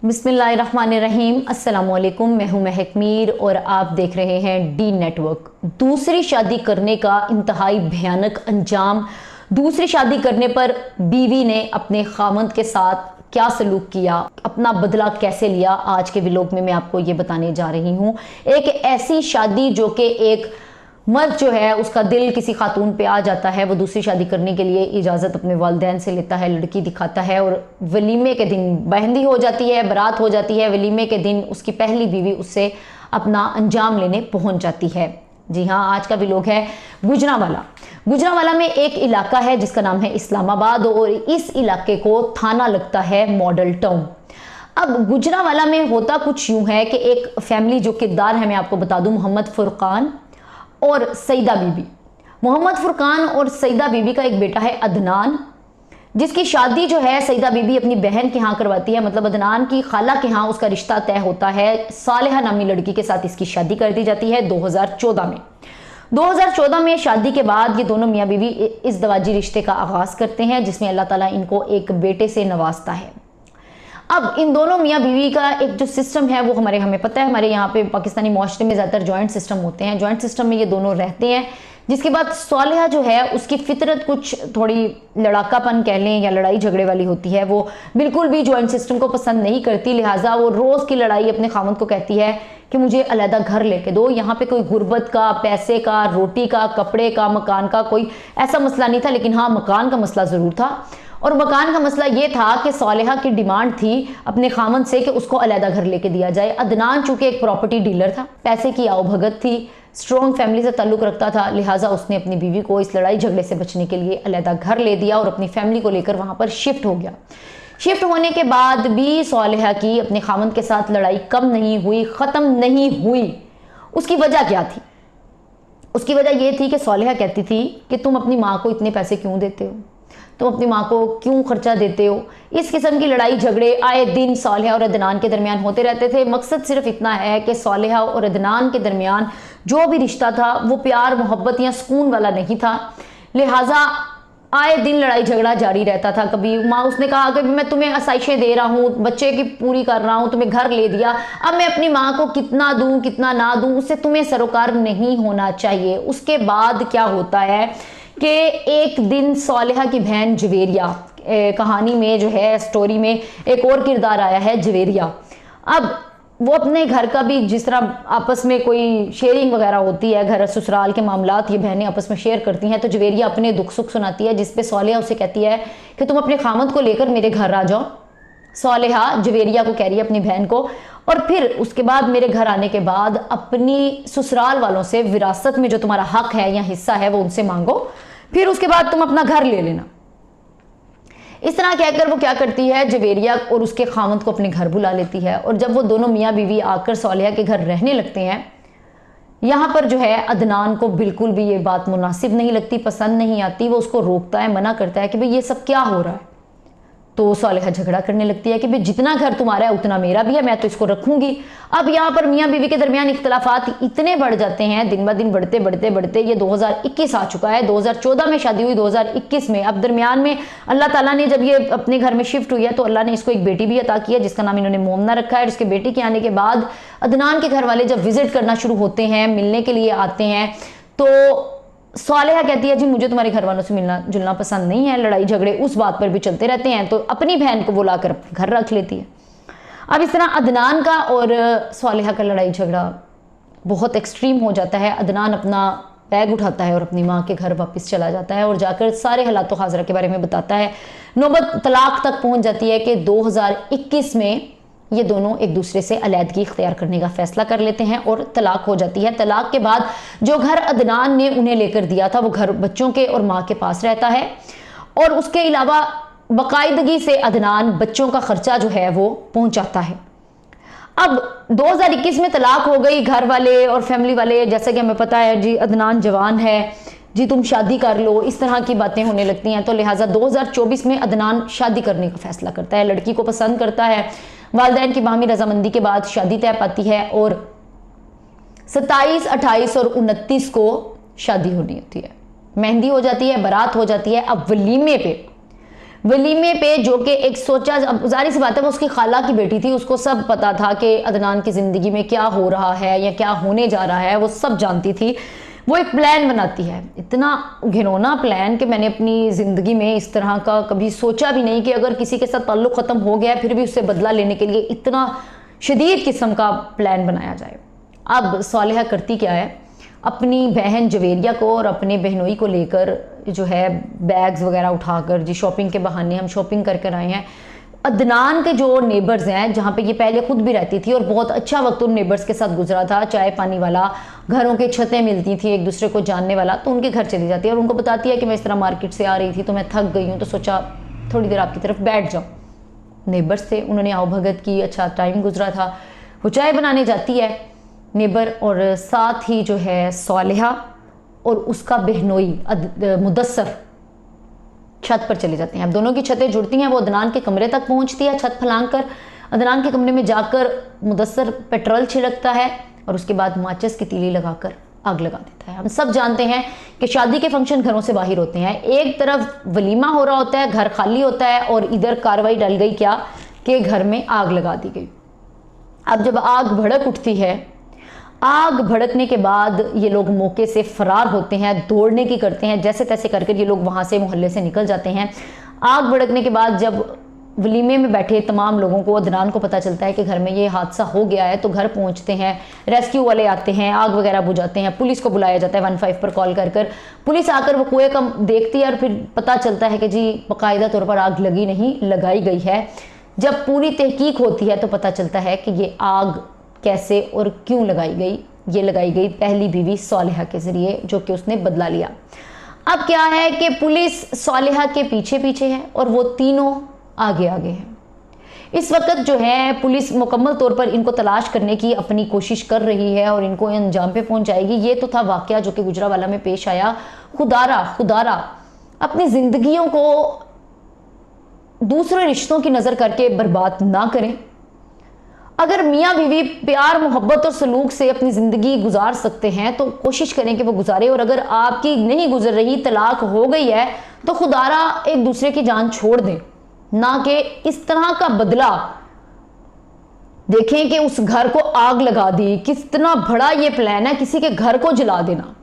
बिस्मिल्लाहिर्रहमानिर्रहीम। अस्सलामुअलैकुम, मैं हूं महक मीर और आप देख रहे हैं डी नेटवर्क। दूसरी शादी करने का इंतहाई भयानक अंजाम। दूसरी शादी करने पर बीवी ने अपने खामंद के साथ क्या सलूक किया, अपना बदला कैसे लिया, आज के व्लॉग में मैं आपको ये बताने जा रही हूँ। एक ऐसी शादी जो कि एक मर्द जो है उसका दिल किसी खातून पे आ जाता है, वो दूसरी शादी करने के लिए इजाज़त अपने वालिदैन से लेता है, लड़की दिखाता है और वलीमे के दिन मेहंदी हो जाती है, बारात हो जाती है। वलीमे के दिन उसकी पहली बीवी उससे अपना अंजाम लेने पहुंच जाती है। जी हाँ, आज का व्लॉग है गुजरांवाला। गुजरांवाला में एक इलाका है जिसका नाम है इस्लामाबाद और इस इलाके को थाना लगता है मॉडल टाउन। अब गुजरांवाला में होता कुछ यूं है कि एक फैमिली, जो किरदार है मैं आपको बता दूं, मोहम्मद फुरकान और सईदा बीबी। मोहम्मद फुरकान और सईदा बीबी का एक बेटा है अदनान, जिसकी शादी जो है सईदा बीबी अपनी बहन के यहाँ करवाती है। मतलब अदनान की खाला के यहाँ उसका रिश्ता तय होता है। सालेहा नामी लड़की के साथ इसकी शादी कर दी जाती है 2014 में। 2014 में शादी के बाद ये दोनों मियाँ बीवी इस दवाजी रिश्ते का आगाज करते हैं, जिसमें अल्लाह ताला इनको एक बेटे से नवाजता है। अब इन दोनों मियाँ बीवी का एक जो सिस्टम है वो हमें पता है। हमारे यहाँ पे पाकिस्तानी माशरे में ज़्यादातर जॉइंट सिस्टम होते हैं। जॉइंट सिस्टम में ये दोनों रहते हैं, जिसके बाद सालेहा जो है उसकी फितरत कुछ थोड़ी लड़ाकापन कह लें या लड़ाई झगड़े वाली होती है। वो बिल्कुल भी जॉइंट सिस्टम को पसंद नहीं करती, लिहाजा वो रोज़ की लड़ाई अपने खामद को कहती है कि मुझे अलहदा घर लेके दो। यहाँ पे कोई गुर्बत का, पैसे का, रोटी का, कपड़े का, मकान का कोई ऐसा मसला नहीं था, लेकिन हाँ मकान का मसला ज़रूर था। और मकान का मसला ये था कि सालेहा की डिमांड थी अपने खामद से कि उसको अलहदा घर लेके दिया जाए। अदनान चूंकि एक प्रॉपर्टी डीलर था, पैसे की आवभगत थी, स्ट्रॉन्ग फैमिली से ताल्लुक रखता था, लिहाजा उसने अपनी बीवी को इस लड़ाई झगड़े से बचने के लिए अलहदा घर ले दिया और अपनी फैमिली को लेकर वहां पर शिफ्ट हो गया। शिफ्ट होने के बाद भी सालेहा की अपने खामद के साथ लड़ाई कम नहीं हुई, ख़त्म नहीं हुई। उसकी वजह क्या थी? उसकी वजह यह थी कि सालेहा कहती थी कि तुम अपनी माँ को इतने पैसे क्यों देते हो, तुम अपनी माँ को क्यों खर्चा देते हो। इस किस्म की लड़ाई झगड़े आए दिन सालेहा और अदनान के दरमियान होते रहते थे। मकसद सिर्फ इतना है कि सालेहा और अदनान के दरमियान जो भी रिश्ता था वो प्यार, मोहब्बत या सुकून वाला नहीं था, लिहाजा आए दिन लड़ाई झगड़ा जारी रहता था। कभी माँ उसने कहा कि मैं तुम्हें आसाइशें दे रहा हूँ, बच्चे की पूरी कर रहा हूँ, तुम्हें घर ले दिया, अब मैं अपनी माँ को कितना दूँ कितना ना दूँ, उससे तुम्हें सरोकार नहीं होना चाहिए। उसके बाद क्या होता है कि एक दिन सालेहा की बहन जवेरिया, कहानी में जो है स्टोरी में एक और किरदार आया है जवेरिया। अब वो अपने घर का भी, जिस तरह आपस में कोई शेयरिंग वगैरह होती है, घर ससुराल के मामलात ये बहनें आपस में शेयर करती हैं, तो जवेरिया अपने दुख सुख सुनाती है, जिसपे सालेहा उसे कहती है कि तुम अपने खामद को लेकर मेरे घर आ जाओ। सालेहा जवेरिया को कह रही है, अपनी बहन को, और फिर उसके बाद मेरे घर आने के बाद अपनी ससुराल वालों से विरासत में जो तुम्हारा हक है या हिस्सा है वो उनसे मांगो, फिर उसके बाद तुम अपना घर ले लेना। इस तरह कहकर वो क्या करती है, जवेरिया और उसके खामद को अपने घर बुला लेती है। और जब वो दोनों मियाँ बीवी आकर सालेहा के घर रहने लगते हैं, यहाँ पर जो है अदनान को बिल्कुल भी ये बात मुनासिब नहीं लगती, पसंद नहीं आती। वो उसको रोकता है, मना करता है कि भाई ये सब क्या हो रहा है। तो सालेहा झगड़ा करने लगती है कि भाई जितना घर तुम्हारा है उतना मेरा भी है, मैं तो इसको रखूंगी। अब यहाँ पर मियाँ बीवी के दरमियान इख्तलाफात इतने बढ़ जाते हैं, दिन ब दिन बढ़ते बढ़ते बढ़ते ये 2021 आ चुका है। 2014 में शादी हुई, 2021 में। अब दरमियान में अल्लाह ताला ने जब ये अपने घर में शिफ्ट हुई है तो अल्लाह ने इसको एक बेटी भी अता किया, जिसका नाम इन्होंने मोमना रखा है। उसके बेटी के आने के बाद अदनान के घर वाले जब विजिट करना शुरू होते हैं, मिलने के लिए आते हैं, तो सालेहा कहती है जी मुझे तुम्हारे घर वालों से मिलना जुलना पसंद नहीं है। लड़ाई झगड़े उस बात पर भी चलते रहते हैं, तो अपनी बहन को बुलाकर अपने घर रख लेती है। अब इस तरह अदनान का और सालेहा का लड़ाई झगड़ा बहुत एक्सट्रीम हो जाता है। अदनान अपना बैग उठाता है और अपनी माँ के घर वापस चला जाता है और जाकर सारे हालात हाज़िरा के बारे में बताता है। नौबत तलाक तक पहुँच जाती है कि 2021 में ये दोनों एक दूसरे से अलहदगी इख्तियार करने का फैसला कर लेते हैं और तलाक हो जाती है। तलाक के बाद जो घर अदनान ने उन्हें लेकर दिया था वो घर बच्चों के और माँ के पास रहता है, और उसके अलावा बाकायदगी से अदनान बच्चों का खर्चा जो है वो पहुंचाता है। अब 2021 में तलाक हो गई, घर वाले और फैमिली वाले, जैसा कि हमें पता है जी अदनान जवान है जी, तुम शादी कर लो, इस तरह की बातें होने लगती हैं। तो लिहाजा 2024 में अदनान शादी करने का फैसला करता है, लड़की को पसंद करता है। वालिदैन की बाहमी रजामंदी के बाद शादी तय पाती है और 27, 28 और 29 को शादी होनी होती है। मेहंदी हो जाती है, बारात हो जाती है। अब वलीमे पे, जो कि एक सोचा, अब जाहिर सी बात है वो उसकी खाला की बेटी थी, उसको सब पता था कि अदनान की ज़िंदगी में क्या हो रहा है या क्या होने जा रहा है, वो सब जानती थी। वो एक प्लान बनाती है, इतना घिनौना प्लान कि मैंने अपनी ज़िंदगी में इस तरह का कभी सोचा भी नहीं कि अगर किसी के साथ ताल्लुक़ ख़त्म हो गया फिर भी उससे बदला लेने के लिए इतना शदीद किस्म का प्लान बनाया जाए। अब सालिहा करती क्या है, अपनी बहन जवेरिया को और अपने बहनोई को लेकर जो है बैग्स वगैरह उठाकर, जी शॉपिंग के बहाने हम शॉपिंग करके आए हैं। अदनान के जो नेबर्स हैं, जहाँ पे ये पहले खुद भी रहती थी और बहुत अच्छा वक्त उन नेबर्स के साथ गुजरा था, चाय पानी वाला, घरों के छतें मिलती थी, एक दूसरे को जानने वाला, तो उनके घर चली जाती है और उनको बताती है कि मैं इस तरह मार्केट से आ रही थी तो मैं थक गई हूँ, तो सोचा थोड़ी देर आपकी तरफ बैठ जाऊँ। नेबर्स थे, उन्होंने आओ भगत की, अच्छा टाइम गुजरा था। वो चाय बनाने जाती है नेबर, और साथ ही जो है सालिहा और उसका बहनोई मुदस्सर छत पर चले जाते हैं। अब दोनों की छतें जुड़ती हैं, वो अदनान के कमरे तक पहुंचती है छत फलांग कर। अदनान के कमरे में जाकर मुदस्सर पेट्रोल छिड़कता है और उसके बाद माचिस की तीली लगाकर आग लगा देता है। हम सब जानते हैं कि शादी के फंक्शन घरों से बाहर होते हैं, एक तरफ वलीमा हो रहा होता है, घर खाली होता है, और इधर कार्रवाई डल गई क्या कि घर में आग लगा दी गई। अब जब आग भड़क उठती है, आग भड़कने के बाद ये लोग मौके से फरार होते हैं, दौड़ने की करते हैं, जैसे तैसे करके ये लोग वहाँ से मोहल्ले से निकल जाते हैं। आग भड़कने के बाद जब वलीमे में बैठे तमाम लोगों को, अदनान को पता चलता है कि घर में ये हादसा हो गया है, तो घर पहुँचते हैं, रेस्क्यू वाले आते हैं, आग वगैरह बुझाते हैं, पुलिस को बुलाया जाता है 15 पर कॉल कर कर। पुलिस आकर वो कुएं का देखती है और फिर पता चलता है कि जी बाकायदा तौर पर आग लगी नहीं, लगाई गई है। जब पूरी तहकीक होती है तो पता चलता है कि ये आग कैसे और क्यों लगाई गई। ये लगाई गई पहली बीवी सालिहा के ज़रिए, जो कि उसने बदला लिया। अब क्या है कि पुलिस सालिहा के पीछे पीछे है और वो तीनों आगे आगे हैं। इस वक्त जो है पुलिस मुकम्मल तौर पर इनको तलाश करने की अपनी कोशिश कर रही है और इनको अंजाम पे पहुंचाएगी। ये तो था वाकया जो कि गुजरावाला में पेश आया। खुदारा अपनी ज़िंदगियों को दूसरे रिश्तों की नज़र करके बर्बाद ना करें। अगर मियाँ बीवी प्यार मोहब्बत और सलूक से अपनी ज़िंदगी गुजार सकते हैं तो कोशिश करें कि वो गुजारे, और अगर आपकी नहीं गुजर रही, तलाक हो गई है, तो खुदारा एक दूसरे की जान छोड़ दें, ना कि इस तरह का बदला। देखें कि उस घर को आग लगा दी, कितना बड़ा ये प्लान है, किसी के घर को जला देना।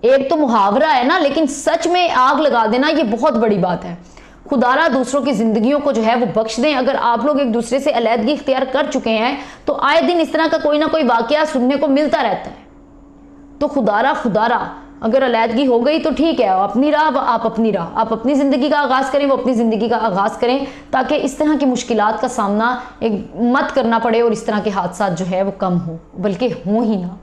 एक तो मुहावरा है ना, लेकिन सच में आग लगा देना ये बहुत बड़ी बात है। खुदारा दूसरों की जिंदगियों को जो है वो बख्श दें। अगर आप लोग एक दूसरे से अलहदगी इख्तियार कर चुके हैं तो आए दिन इस तरह का कोई ना कोई वाकया सुनने को मिलता रहता है। तो खुदारा अगर अलहदगी हो गई तो ठीक है, अपनी राह आप अपनी राह, आप अपनी ज़िंदगी का आगाज़ करें, वो अपनी ज़िंदगी का आगाज़ करें, ताकि इस तरह की मुश्किलात का सामना एक मत करना पड़े और इस तरह के हादसा जो है वो कम हो, बल्कि हों ही ना।